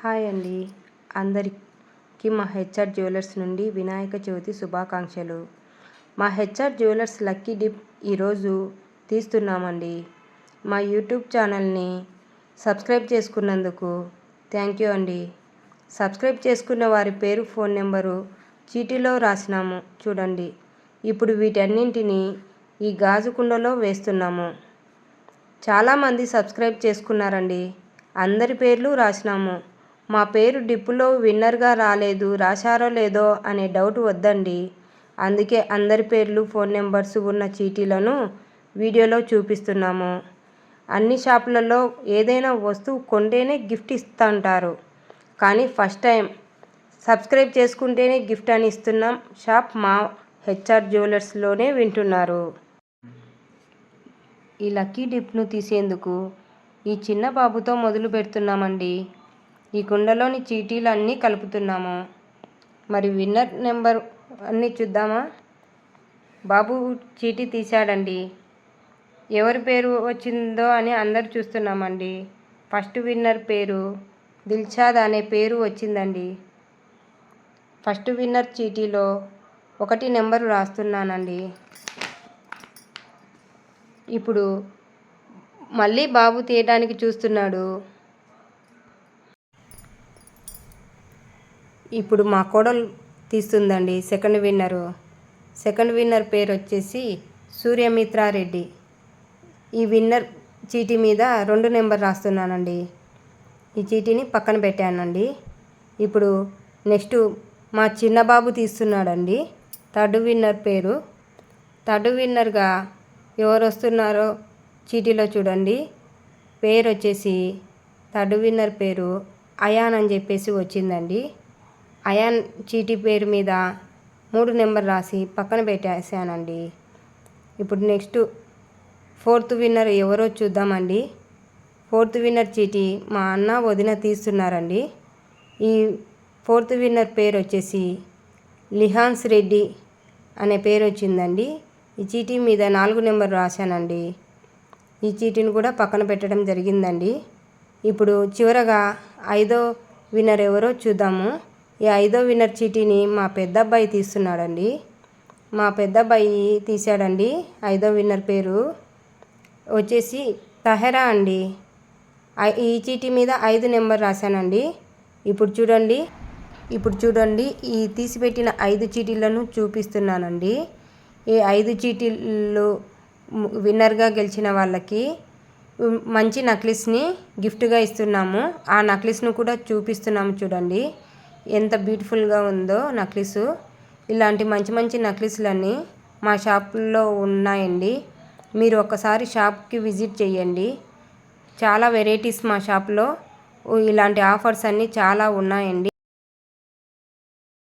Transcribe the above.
Hi అండి. అందరికీ మా హెచ్ఆర్ జ్యువెలర్స్ నుండి వినాయక చవితి శుభాకాంక్షలు. మా హెచ్ఆర్ జ్యువెలర్స్ లక్కీ డిప్ ఈరోజు తీస్తున్నామండి. మా యూట్యూబ్ ఛానల్ని సబ్స్క్రైబ్ చేసుకున్నందుకు థ్యాంక్ యూ అండి. సబ్స్క్రైబ్ చేసుకున్న వారి పేరు, ఫోన్ నెంబరు చీటీలో రాసినాము చూడండి. ఇప్పుడు వీటన్నింటినీ ఈ గాజు కుండలో వేస్తున్నాము. చాలామంది సబ్స్క్రైబ్ చేసుకున్నారండి. అందరి పేర్లు రాసినాము. మా పేరు డిప్పులో విన్నర్గా రాలేదు, రాశారో లేదో అనే డౌట్ వద్దండి. అందుకే అందరి పేర్లు, ఫోన్ నెంబర్స్ ఉన్న చీటీలను వీడియోలో చూపిస్తున్నాము. అన్ని షాపులలో ఏదైనా వస్తువు కొంటేనే గిఫ్ట్ ఇస్తుంటారు, కానీ ఫస్ట్ టైం సబ్స్క్రైబ్ చేసుకుంటేనే గిఫ్ట్ అని ఇస్తున్నాం షాప్ మా హెచ్ఆర్ జ్యువెలర్స్లోనే వింటున్నారు. ఈ లక్కీ డిప్ను తీసేందుకు ఈ చిన్న బాబుతో మొదలు పెడుతున్నామండి. ఈ కుండలోని చీటీలు అన్నీ కలుపుతున్నాము. మరి విన్నర్ నెంబర్ అన్నీ చూద్దామా? బాబు చీటీ తీశాడండి. ఎవరి పేరు వచ్చిందో అని అందరు చూస్తున్నామండి. ఫస్ట్ విన్నర్ పేరు దిల్షాద్ అనే పేరు వచ్చిందండి. ఫస్ట్ విన్నర్ చీటీలో 1 నెంబరు రాస్తున్నానండి. ఇప్పుడు మళ్ళీ బాబు తీయడానికి చూస్తున్నాడు. ఇప్పుడు మా కోడలు తీస్తుందండి సెకండ్ విన్నర్ పేరు వచ్చేసి సూర్యమిత్రారెడ్డి. ఈ విన్నర్ చీటీ మీద 2 నెంబర్ రాస్తున్నానండి. ఈ చీటీని పక్కన పెట్టానండి. ఇప్పుడు నెక్స్ట్ మా చిన్నబాబు తీస్తున్నాడండి. థర్డ్ విన్నర్గా ఎవరు వస్తున్నారో చీటీలో చూడండి. పేరు వచ్చేసి థర్డ్ విన్నర్ పేరు అయాన్ అని చెప్పేసి వచ్చిందండి. అయాన్ చీటీ పేరు మీద 3 నెంబర్ రాసి పక్కన పెట్టేసానండి. ఇప్పుడు నెక్స్ట్ ఫోర్త్ విన్నర్ ఎవరో చూద్దామండి. ఫోర్త్ విన్నర్ చీటీ మా అన్న, వదిన తీస్తున్నారండి. ఈ ఫోర్త్ విన్నర్ పేరు వచ్చేసి లిహాన్స్ రెడ్డి అనే పేరు వచ్చిందండి. ఈ చీటీ మీద 4 నెంబర్ రాశానండి. ఈ చీటీని కూడా పక్కన పెట్టడం జరిగిందండి. ఇప్పుడు చివరగా 5వ విన్నర్ ఎవరో చూద్దాము. ఈ 5వ విన్నర్ చీటీని మా పెద్దబ్బాయి తీస్తున్నాడండి. మా పెద్దబ్బాయి తీశాడండి. 5వ విన్నర్ పేరు వచ్చేసి తహెరా అండి. ఈ చీటీ మీద 5 నెంబర్ రాశానండి. ఇప్పుడు చూడండి ఈ తీసిపెట్టిన 5 చీటీలను చూపిస్తున్నానండి. ఈ 5 చీటీలు విన్నర్గా గెలిచిన వాళ్ళకి మంచి నక్లెస్ని గిఫ్ట్గా ఇస్తున్నాము. ఆ నక్లెస్ను కూడా చూపిస్తున్నాము చూడండి. ఎంత బ్యూటిఫుల్గా ఉందో నక్లెస్. ఇలాంటి మంచి నక్లెస్లన్నీ మా షాప్లో ఉన్నాయండి. మీరు ఒకసారి షాప్కి విజిట్ చేయండి. చాలా వెరైటీస్ మా షాప్లో ఇలాంటి ఆఫర్స్ అన్నీ చాలా ఉన్నాయండి.